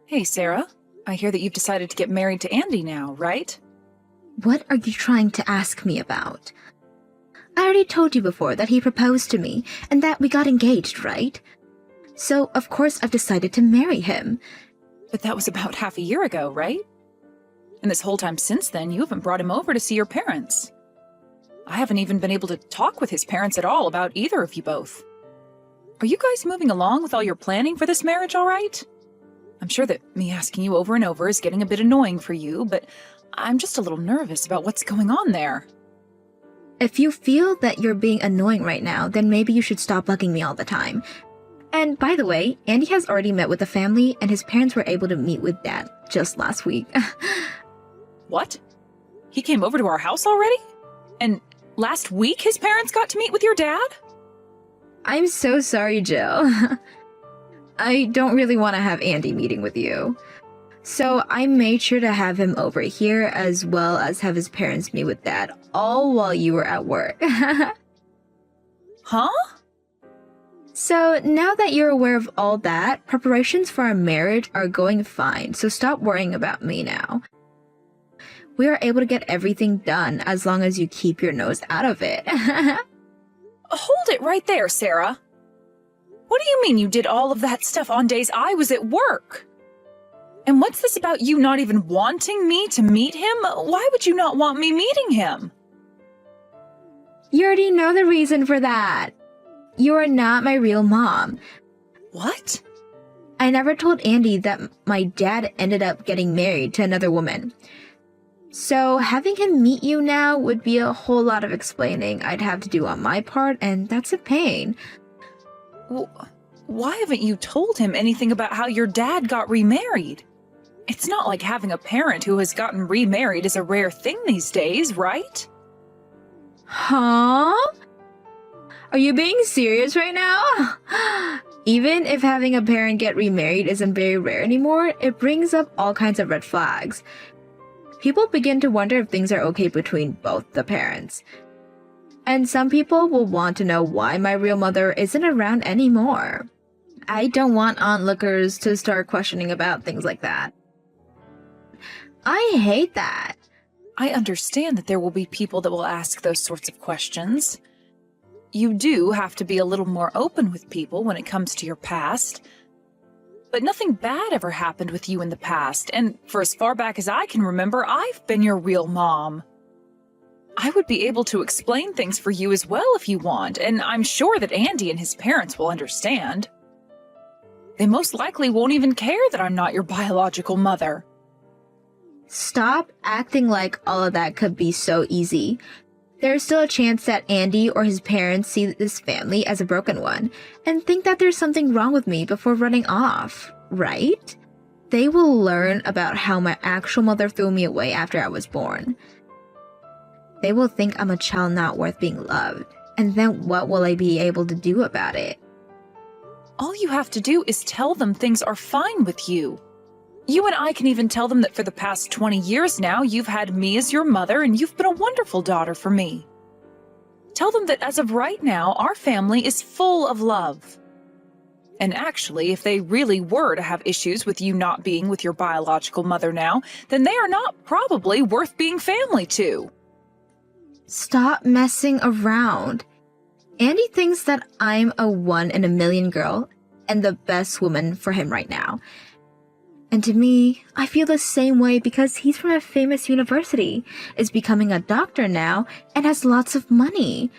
Hey, Sarah. I hear that you've decided to get married to Andy now, right? What are you trying to ask me about? I already told you before that he proposed to me and that we got engaged, right? So, of course, I've decided to marry him. But that was about half a year ago, right? And this whole time since then, you haven't brought him over to see your parents. I haven't even been able to talk with his parents at all about either of you both. Are you guys moving along with all your planning for this marriage all right? I'm sure that me asking you over and over is getting a bit annoying for you, but I'm just a little nervous about what's going on there. If you feel that you're being annoying right now, then maybe you should stop bugging me all the time. And by the way, Andy has already met with the family, and his parents were able to meet with Dad just last week. What? He came over to our house already? And last week his parents got to meet with your dad? I'm so sorry, Jill. I don't really want to have Andy meeting with you. So I made sure to have him over here as well as have his parents meet with Dad, all while you were at work. Huh? So now that you're aware of all that, preparations for our marriage are going fine, so stop worrying about me now. We are able to get everything done as long as you keep your nose out of it. Hold it right there, Sarah. What do you mean you did all of that stuff on days I was at work? And what's this about you not even wanting me to meet him? Why would you not want me meeting him? You already know the reason for that. You are not my real mom. What? I never told Andy that my dad ended up getting married to another woman. So having him meet you now would be a whole lot of explaining I'd have to do on my part, and that's a pain. Well, why haven't you told him anything about how your dad got remarried? It's not like having a parent who has gotten remarried is a rare thing these days, right? Huh? Are you being serious right now? Even if having a parent get remarried isn't very rare anymore, it brings up all kinds of red flags. People begin to wonder if things are okay between both the parents. And some people will want to know why my real mother isn't around anymore. I don't want onlookers to start questioning about things like that. I hate that. I understand that there will be people that will ask those sorts of questions. You do have to be a little more open with people when it comes to your past. But nothing bad ever happened with you in the past, and for as far back as I can remember, I've been your real mom. I would be able to explain things for you as well if you want, and I'm sure that Andy and his parents will understand. They most likely won't even care that I'm not your biological mother. Stop acting like all of that could be so easy. There's still a chance that Andy or his parents see this family as a broken one and think that there's something wrong with me before running off, right? They will learn about how my actual mother threw me away after I was born. They will think I'm a child not worth being loved, and then what will I be able to do about it? All you have to do is tell them things are fine with you. You and I can even tell them that for the past 20 years now, you've had me as your mother and you've been a wonderful daughter for me. Tell them that as of right now, our family is full of love. And actually, if they really were to have issues with you not being with your biological mother now, then they are not probably worth being family to. Stop messing around. Andy thinks that I'm a 1 in a million girl and the best woman for him right now. And to me, I feel the same way because he's from a famous university, is becoming a doctor now, and has lots of money.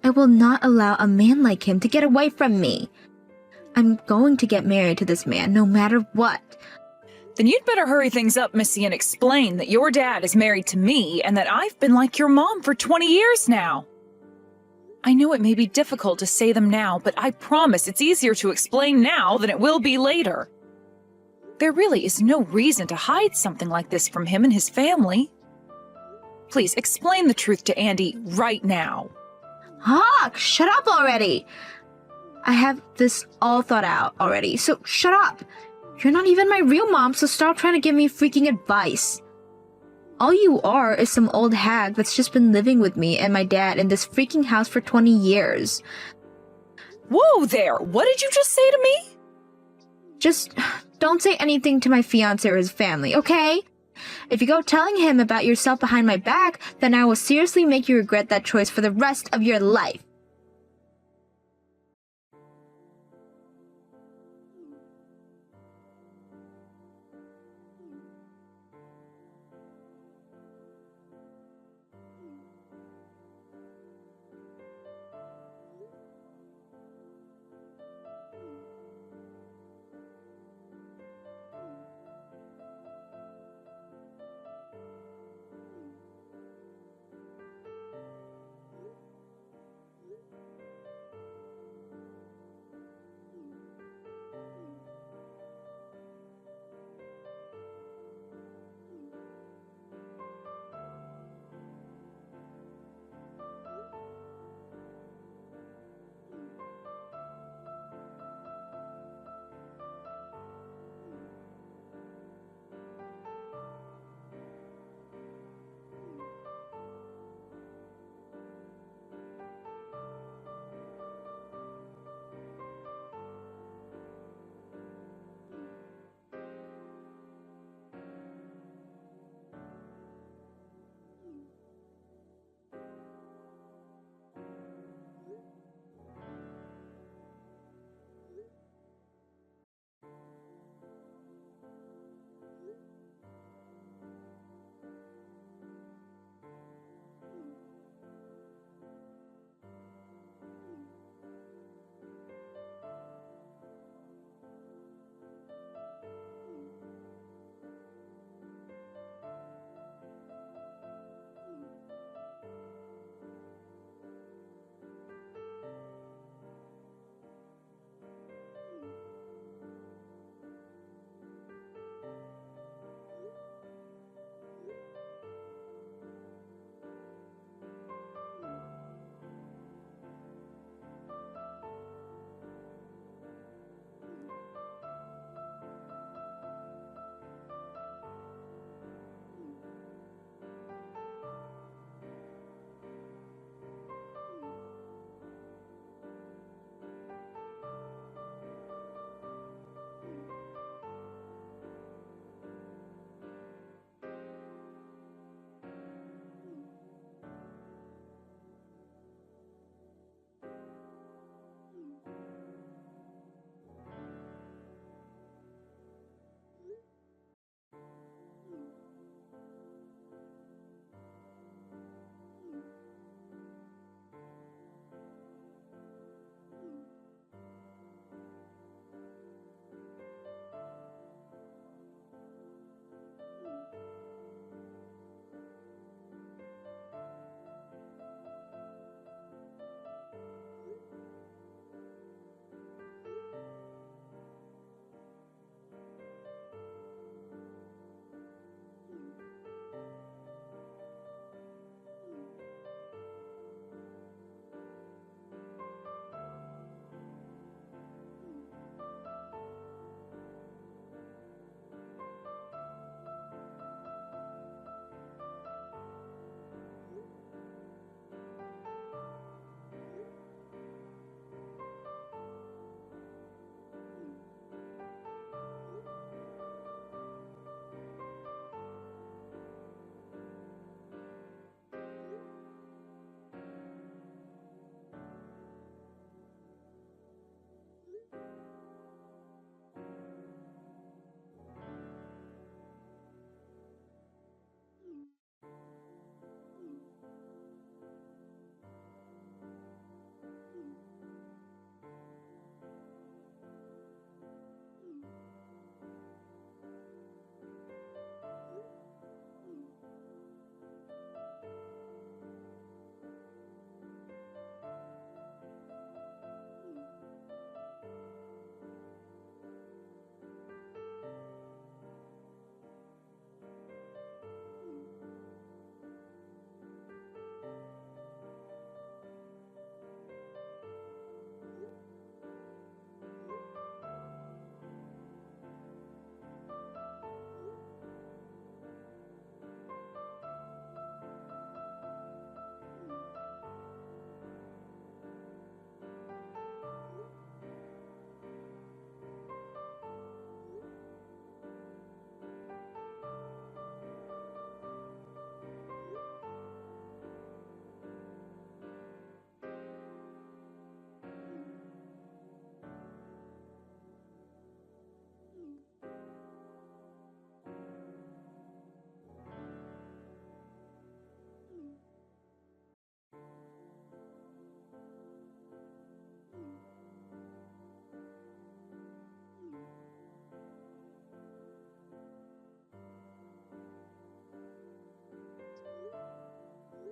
I will not allow a man like him to get away from me. I'm going to get married to this man no matter what. Then you'd better hurry things up, Missy, and explain that your dad is married to me and that I've been like your mom for 20 years now. I know it may be difficult to say them now, but I promise it's easier to explain now than it will be later. There really is no reason to hide something like this from him and his family. Please explain the truth to Andy right now. Hawk, shut up already. I have this all thought out already, so shut up. You're not even my real mom, so stop trying to give me freaking advice. All you are is some old hag that's just been living with me and my dad in this freaking house for 20 years. Whoa there! What did you just say to me? Just Don't say anything to my fiancé or his family, okay? If you go telling him about yourself behind my back, then I will seriously make you regret that choice for the rest of your life.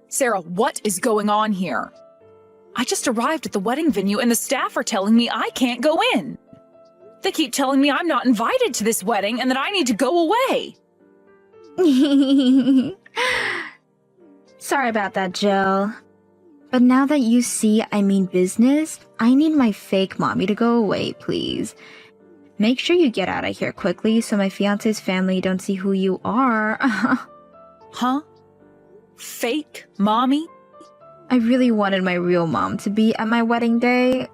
Sarah, what is going on here? I just arrived at the wedding venue and the staff are telling me I can't go in. They keep telling me I'm not invited to this wedding and that I need to go away. Sorry about that, Jill. But now that you see I mean business, I need my fake mommy to go away, please. Make sure you get out of here quickly so my fiance's family don't see who you are. Huh? Fake mommy? I really wanted my real mom to be at my wedding day,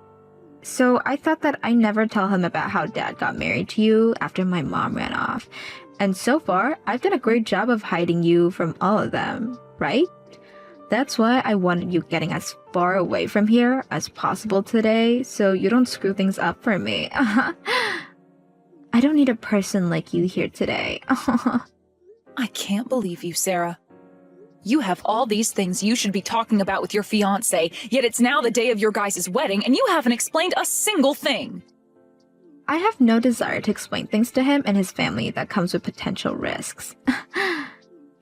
so I thought that I'd never tell him about how Dad got married to you after my mom ran off. And so far, I've done a great job of hiding you from all of them, right? That's why I wanted you getting as far away from here as possible today, so you don't screw things up for me. I don't need a person like you here today. I can't believe you, Sarah. You have all these things you should be talking about with your fiancé, yet it's now the day of your guys' wedding and you haven't explained a single thing. I have no desire to explain things to him and his family that comes with potential risks.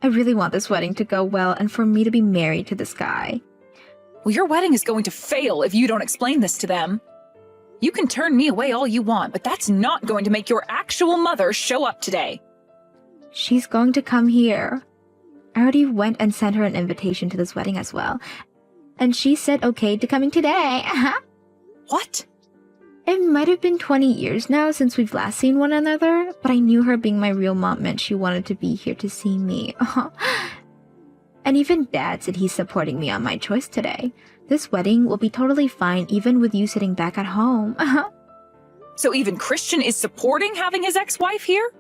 I really want this wedding to go well and for me to be married to this guy. Well, your wedding is going to fail if you don't explain this to them. You can turn me away all you want, but that's not going to make your actual mother show up today. She's going to come here. I already went and sent her an invitation to this wedding as well. And she said okay to coming today. What? It might have been 20 years now since we've last seen one another, but I knew her being my real mom meant she wanted to be here to see me. And even Dad said he's supporting me on my choice today. This wedding will be totally fine even with you sitting back at home. So even Christian is supporting having his ex-wife here?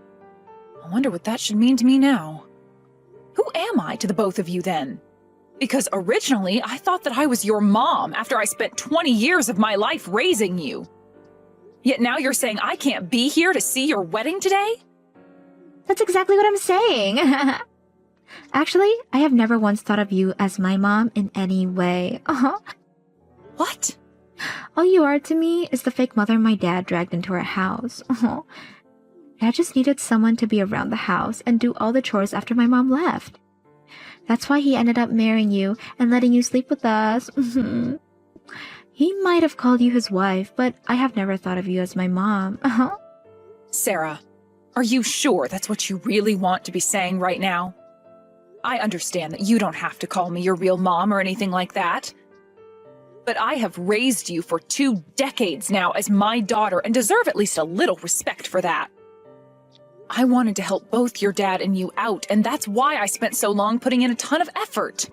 I wonder what that should mean to me now. Who am I to the both of you then? Because originally I thought that I was your mom after I spent 20 years of my life raising you. Yet now you're saying I can't be here to see your wedding today? That's exactly what I'm saying. Actually, I have never once thought of you as my mom in any way. What? All you are to me is the fake mother my dad dragged into our house. Dad just needed someone to be around the house and do all the chores after my mom left. That's why he ended up marrying you and letting you sleep with us. He might have called you his wife, but I have never thought of you as my mom. Sarah, are you sure that's what you really want to be saying right now? I understand that you don't have to call me your real mom or anything like that. But I have raised you for 2 decades now as my daughter and deserve at least a little respect for that. I wanted to help both your dad and you out, and that's why I spent so long putting in a ton of effort.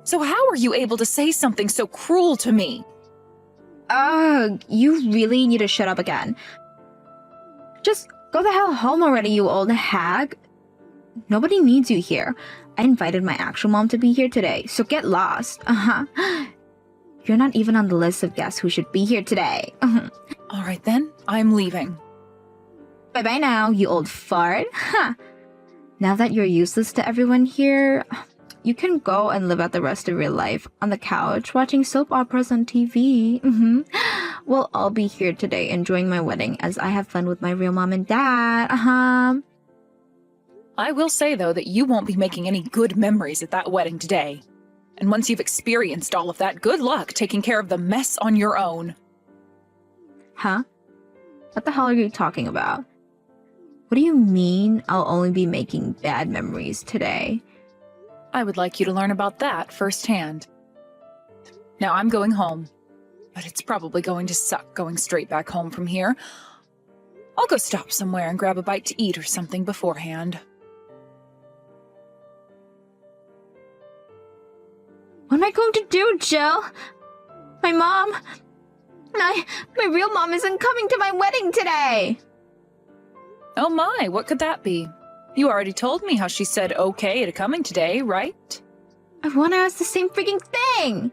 So how are you able to say something so cruel to me? You really need to shut up again. Just go the hell home already, you old hag. Nobody needs you here. I invited my actual mom to be here today, so get lost. You're not even on the list of guests who should be here today. All right then, I'm leaving. Bye-bye now, you old fart. Now that you're useless to everyone here, you can go and live out the rest of your life on the couch watching soap operas on TV. We'll all be here today enjoying my wedding as I have fun with my real mom and dad. I will say, though, that you won't be making any good memories at that wedding today. And once you've experienced all of that, good luck taking care of the mess on your own. Huh? What the hell are you talking about? What do you mean I'll only be making bad memories today? I would like you to learn about that firsthand. Now I'm going home, but it's probably going to suck going straight back home from here. I'll go stop somewhere and grab a bite to eat or something beforehand. What am I going to do, Jill? My mom... My real mom isn't coming to my wedding today! Oh my, what could that be? You already told me how she said okay to coming today, right? I want to ask the same freaking thing!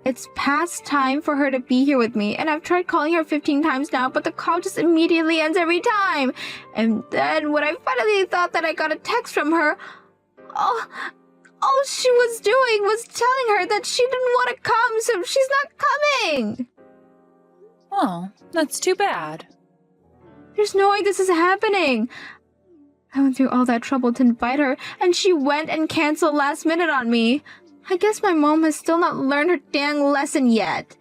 It's past time for her to be here with me, and I've tried calling her 15 times now, but the call just immediately ends every time. And then when I finally thought that I got a text from her, all she was doing was telling her that she didn't want to come, so she's not coming! Oh, that's too bad. There's no way this is happening. I went through all that trouble to invite her, and she went and canceled last minute on me. I guess my mom has still not learned her dang lesson yet.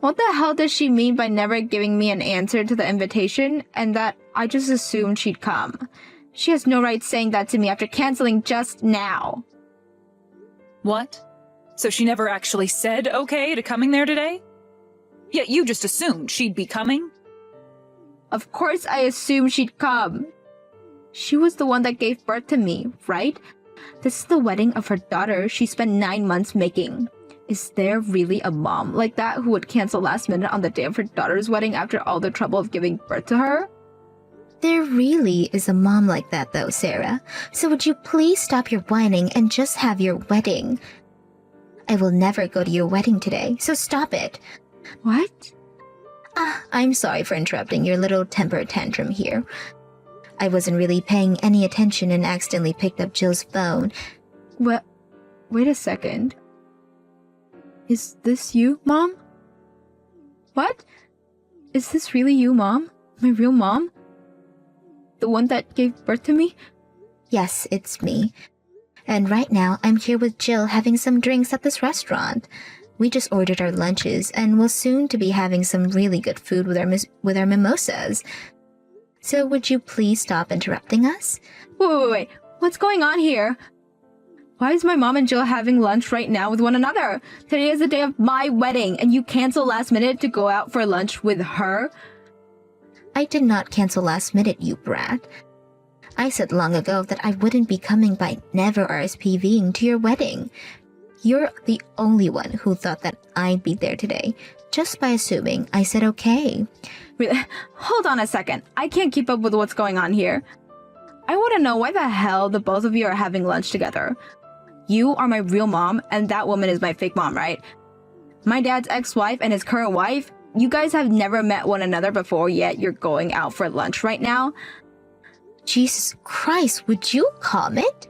What the hell does she mean by never giving me an answer to the invitation, and that I just assumed she'd come? She has no right saying that to me after canceling just now. What? So she never actually said okay to coming there today? Yet you just assumed she'd be coming? Of course I assumed she'd come. She was the one that gave birth to me, right? This is the wedding of her daughter she spent 9 months making. Is there really a mom like that who would cancel last minute on the day of her daughter's wedding after all the trouble of giving birth to her? There really is a mom like that though, Sarah. So would you please stop your whining and just have your wedding? I will never go to your wedding today, so stop it. What? I'm sorry for interrupting your little temper tantrum here. I wasn't really paying any attention and accidentally picked up Jill's phone. What? Wait a second. Is this you, Mom? What? Is this really you, Mom? My real mom? The one that gave birth to me? Yes, it's me. And right now, I'm here with Jill having some drinks at this restaurant. We just ordered our lunches and will soon to be having some really good food with our mimosas. So would you please stop interrupting us? Wait. What's going on here? Why is my mom and Jill having lunch right now with one another? Today is the day of my wedding, and you cancel last minute to go out for lunch with her? I did not cancel last minute, you brat. I said long ago that I wouldn't be coming by never RSVPing to your wedding. You're the only one who thought that I'd be there today, just by assuming I said okay. Really? Hold on a second. I can't keep up with what's going on here. I want to know why the hell the both of you are having lunch together. You are my real mom, and that woman is my fake mom, right? My dad's ex-wife and his current wife, you guys have never met one another before, yet you're going out for lunch right now? Jesus Christ, would you calm it?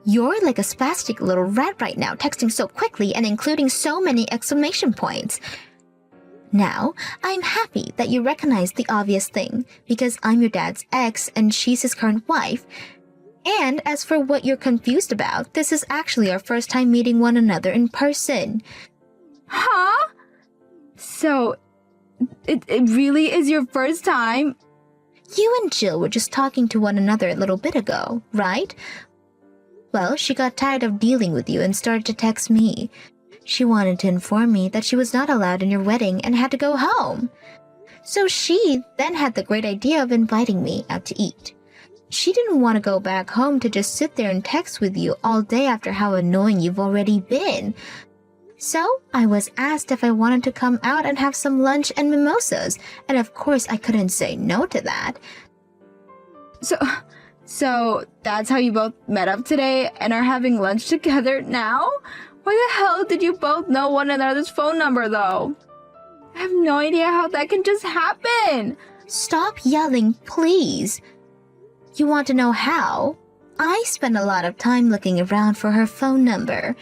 You're like a spastic little rat right now, texting so quickly and including so many exclamation points. Now, I'm happy that you recognize the obvious thing, because I'm your dad's ex and she's his current wife. And as for what you're confused about, this is actually our first time meeting one another in person. Huh? So, it really is your first time? You and Jill were just talking to one another a little bit ago, right? Well, she got tired of dealing with you and started to text me. She wanted to inform me that she was not allowed in your wedding and had to go home. So she then had the great idea of inviting me out to eat. She didn't want to go back home to just sit there and text with you all day after how annoying you've already been. So I was asked if I wanted to come out and have some lunch and mimosas, and of course I couldn't say no to that. So that's how you both met up today and are having lunch together now? Why the hell did you both know one another's phone number though? I have no idea how that can just happen. Stop yelling, please. You want to know how? I spent a lot of time looking around for her phone number.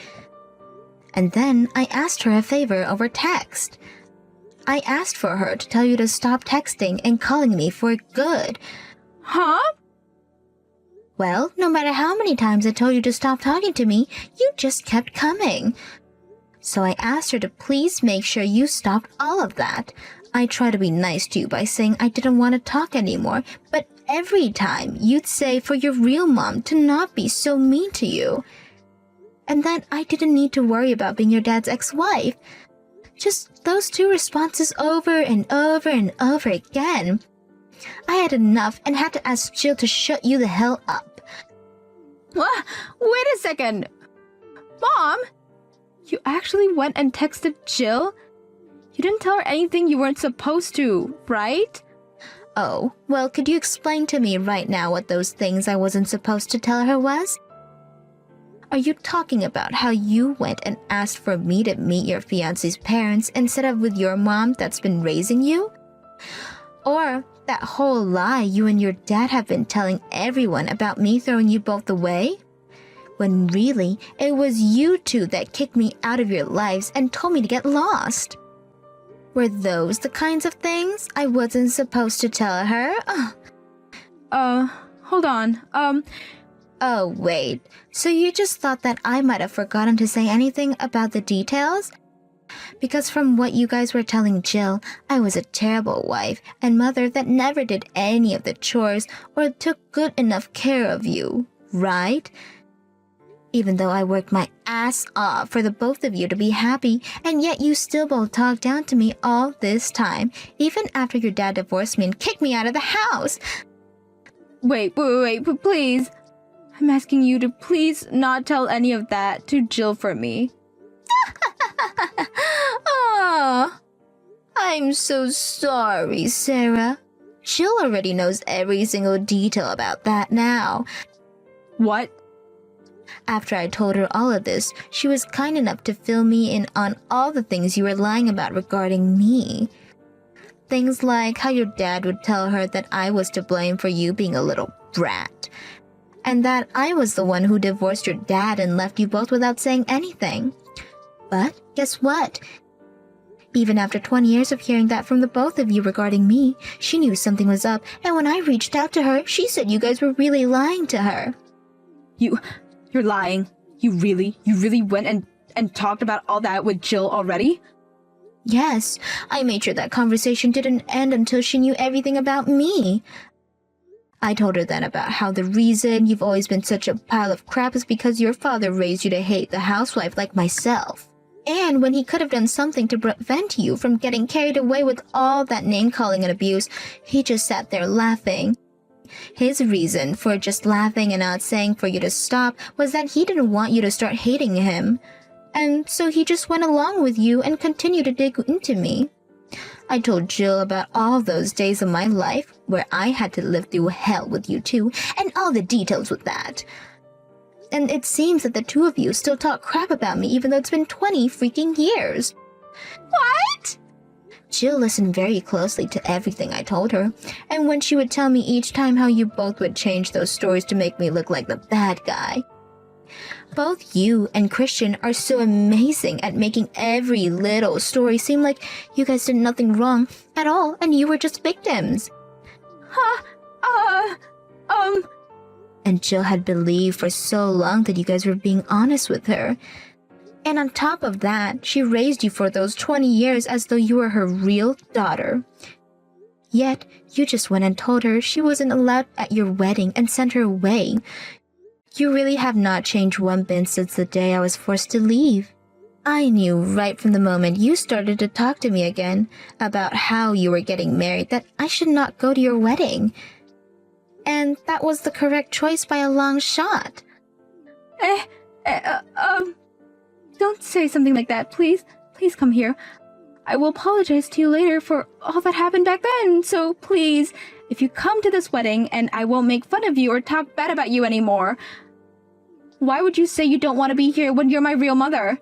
And then I asked her a favor over text. I asked for her to tell you to stop texting and calling me for good. Huh? Well, no matter how many times I told you to stop talking to me, you just kept coming. So I asked her to please make sure you stopped all of that. I tried to be nice to you by saying I didn't want to talk anymore, but every time you'd say for your real mom to not be so mean to you. And then I didn't need to worry about being your dad's ex-wife. Just those two responses over and over and over again. I had enough and had to ask Jill to shut you the hell up. What? Wait a second. Mom? You actually went and texted Jill? You didn't tell her anything you weren't supposed to, right? Oh, well, could you explain to me right now what those things I wasn't supposed to tell her was? Are you talking about how you went and asked for me to meet your fiancé's parents instead of with your mom that's been raising you? Or that whole lie you and your dad have been telling everyone about me throwing you both away? When really, it was you two that kicked me out of your lives and told me to get lost. Were those the kinds of things I wasn't supposed to tell her? hold on. Oh, wait. So you just thought that I might have forgotten to say anything about the details? Because from what you guys were telling Jill, I was a terrible wife and mother that never did any of the chores or took good enough care of you, right? Even though I worked my ass off for the both of you to be happy, and yet you still both talked down to me all this time, even after your dad divorced me and kicked me out of the house. Wait, please. I'm asking you to please not tell any of that to Jill for me. Oh, I'm so sorry, Sarah. Jill already knows every single detail about that now. What? After I told her all of this, she was kind enough to fill me in on all the things you were lying about regarding me. Things like how your dad would tell her that I was to blame for you being a little brat, and that I was the one who divorced your dad and left you both without saying anything. But guess what? Even after 20 years of hearing that from the both of you regarding me, she knew something was up, and when I reached out to her, she said you guys were really lying to her. You're lying. You really went and talked about all that with Jill already? Yes, I made sure that conversation didn't end until she knew everything about me. I told her then about how the reason you've always been such a pile of crap is because your father raised you to hate the housewife like myself. And when he could have done something to prevent you from getting carried away with all that name-calling and abuse, he just sat there laughing. His reason for just laughing and not saying for you to stop was that he didn't want you to start hating him. And so he just went along with you and continued to dig into me. I told Jill about all those days of my life where I had to live through hell with you two, and all the details with that. And it seems that the two of you still talk crap about me even though it's been 20 freaking years. What? Jill listened very closely to everything I told her, and when she would tell me each time how you both would change those stories to make me look like the bad guy. Both you and Christian are so amazing at making every little story seem like you guys did nothing wrong at all and you were just victims. And Jill had believed for so long that you guys were being honest with her. And on top of that, she raised you for those 20 years as though you were her real daughter. Yet, you just went and told her she wasn't allowed at your wedding and sent her away. You really have not changed one bit since the day I was forced to leave. I knew right from the moment you started to talk to me again about how you were getting married that I should not go to your wedding. And that was the correct choice by a long shot. Don't say something like that, please. Please come here. I will apologize to you later for all that happened back then, so please, if you come to this wedding and I won't make fun of you or talk bad about you anymore. Why would you say you don't want to be here when you're my real mother?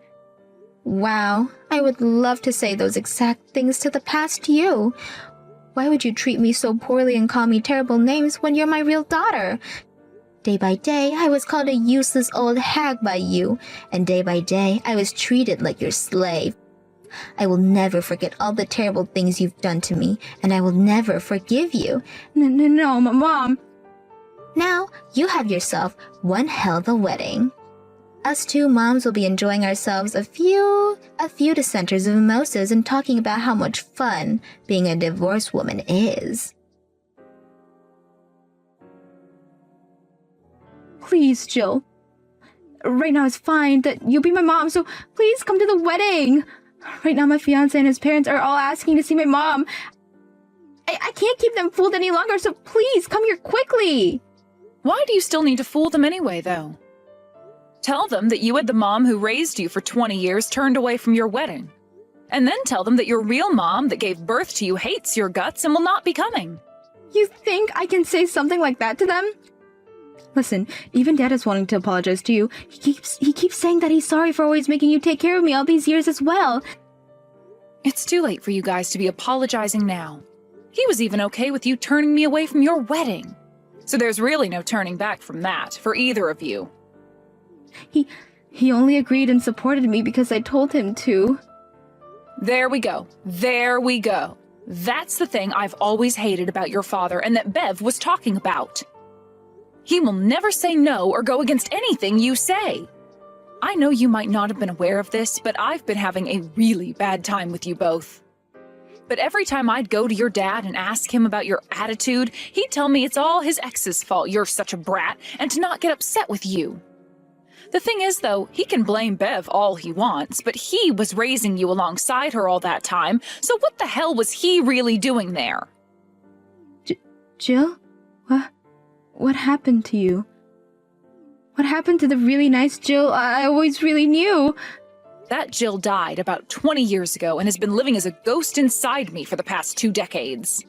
Wow, I would love to say those exact things to the past you. Why would you treat me so poorly and call me terrible names when you're my real daughter? Day by day, I was called a useless old hag by you, and day by day, I was treated like your slave. I will never forget all the terrible things you've done to me, and I will never forgive you. No, Mom. Now, you have yourself one hell of a wedding. Us two moms will be enjoying ourselves a few dissenters of mimosas and talking about how much fun being a divorced woman is. Please, Jill. Right now it's fine that you'll be my mom, so please come to the wedding. Right now my fiancé and his parents are all asking to see my mom. I can't keep them fooled any longer, so please come here quickly. Why do you still need to fool them anyway, though? Tell them that you had the mom who raised you for 20 years turned away from your wedding. And then tell them that your real mom that gave birth to you hates your guts and will not be coming. You think I can say something like that to them? Listen, even Dad is wanting to apologize to you. He keeps saying that he's sorry for always making you take care of me all these years as well. It's too late for you guys to be apologizing now. He was even okay with you turning me away from your wedding. So there's really no turning back from that for either of you. He only agreed and supported me because I told him to. There we go. That's the thing I've always hated about your father and that Bev was talking about. He will never say no or go against anything you say. I know you might not have been aware of this, but I've been having a really bad time with you both. But every time I'd go to your dad and ask him about your attitude, he'd tell me it's all his ex's fault you're such a brat and to not get upset with you. The thing is, though, he can blame Bev all he wants, but he was raising you alongside her all that time, so what the hell was he really doing there? Jill? What happened to you? What happened to the really nice Jill I always really knew? That Jill died about 20 years ago and has been living as a ghost inside me for the past 2 decades.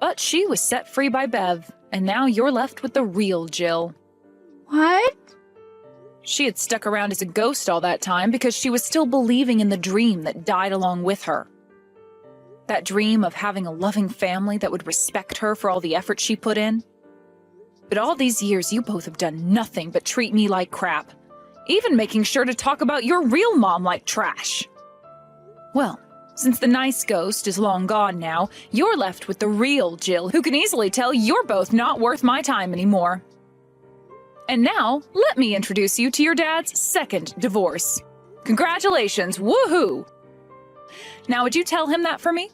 But she was set free by Bev, and now you're left with the real Jill. What? She had stuck around as a ghost all that time because she was still believing in the dream that died along with her. That dream of having a loving family that would respect her for all the effort she put in. But all these years, you both have done nothing but treat me like crap, even making sure to talk about your real mom like trash. Well, since the nice ghost is long gone now, you're left with the real Jill, who can easily tell you're both not worth my time anymore. And now, let me introduce you to your dad's second divorce. Congratulations, woohoo! Now, would you tell him that for me?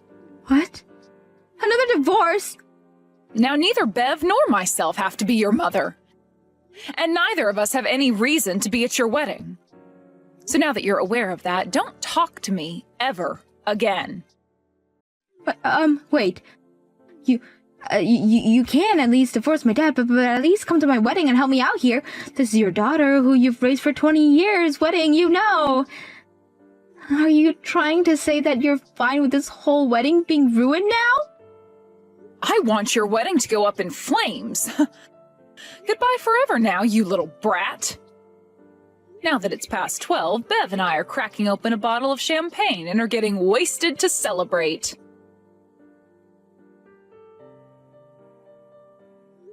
What? Another divorce? Now, neither Bev nor myself have to be your mother. And neither of us have any reason to be at your wedding. So now that you're aware of that, don't talk to me ever again. Wait. You can at least divorce my dad, but at least come to my wedding and help me out here. This is your daughter, who you've raised for 20 years. Wedding, you know. Are you trying to say that you're fine with this whole wedding being ruined now? I want your wedding to go up in flames. Goodbye forever now, you little brat. Now that it's past 12, Bev and I are cracking open a bottle of champagne and are getting wasted to celebrate.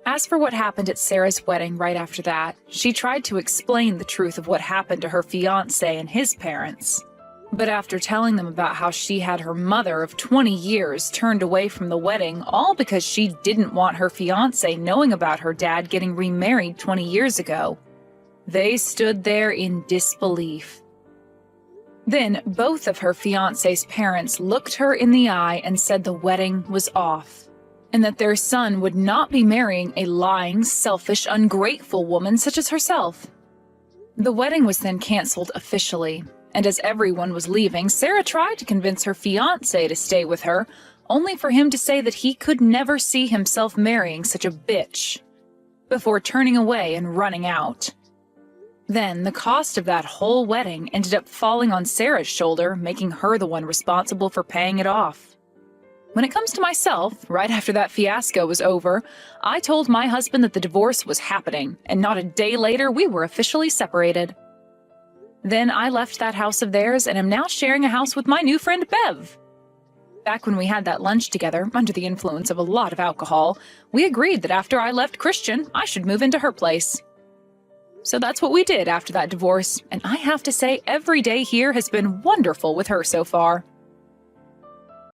As for what happened at Sarah's wedding right after that, she tried to explain the truth of what happened to her fiancé and his parents. But after telling them about how she had her mother of 20 years turned away from the wedding, all because she didn't want her fiancé knowing about her dad getting remarried 20 years ago, they stood there in disbelief. Then both of her fiancé's parents looked her in the eye and said the wedding was off, and that their son would not be marrying a lying, selfish, ungrateful woman such as herself. The wedding was then canceled officially, and as everyone was leaving, Sarah tried to convince her fiancé to stay with her, only for him to say that he could never see himself marrying such a bitch, before turning away and running out. Then the cost of that whole wedding ended up falling on Sarah's shoulder, making her the one responsible for paying it off. When it comes to myself, right after that fiasco was over, I told my husband that the divorce was happening, and not a day later we were officially separated. Then I left that house of theirs and am now sharing a house with my new friend Bev. Back when we had that lunch together, under the influence of a lot of alcohol, we agreed that after I left Christian, I should move into her place. So that's what we did after that divorce, and I have to say every day here has been wonderful with her so far.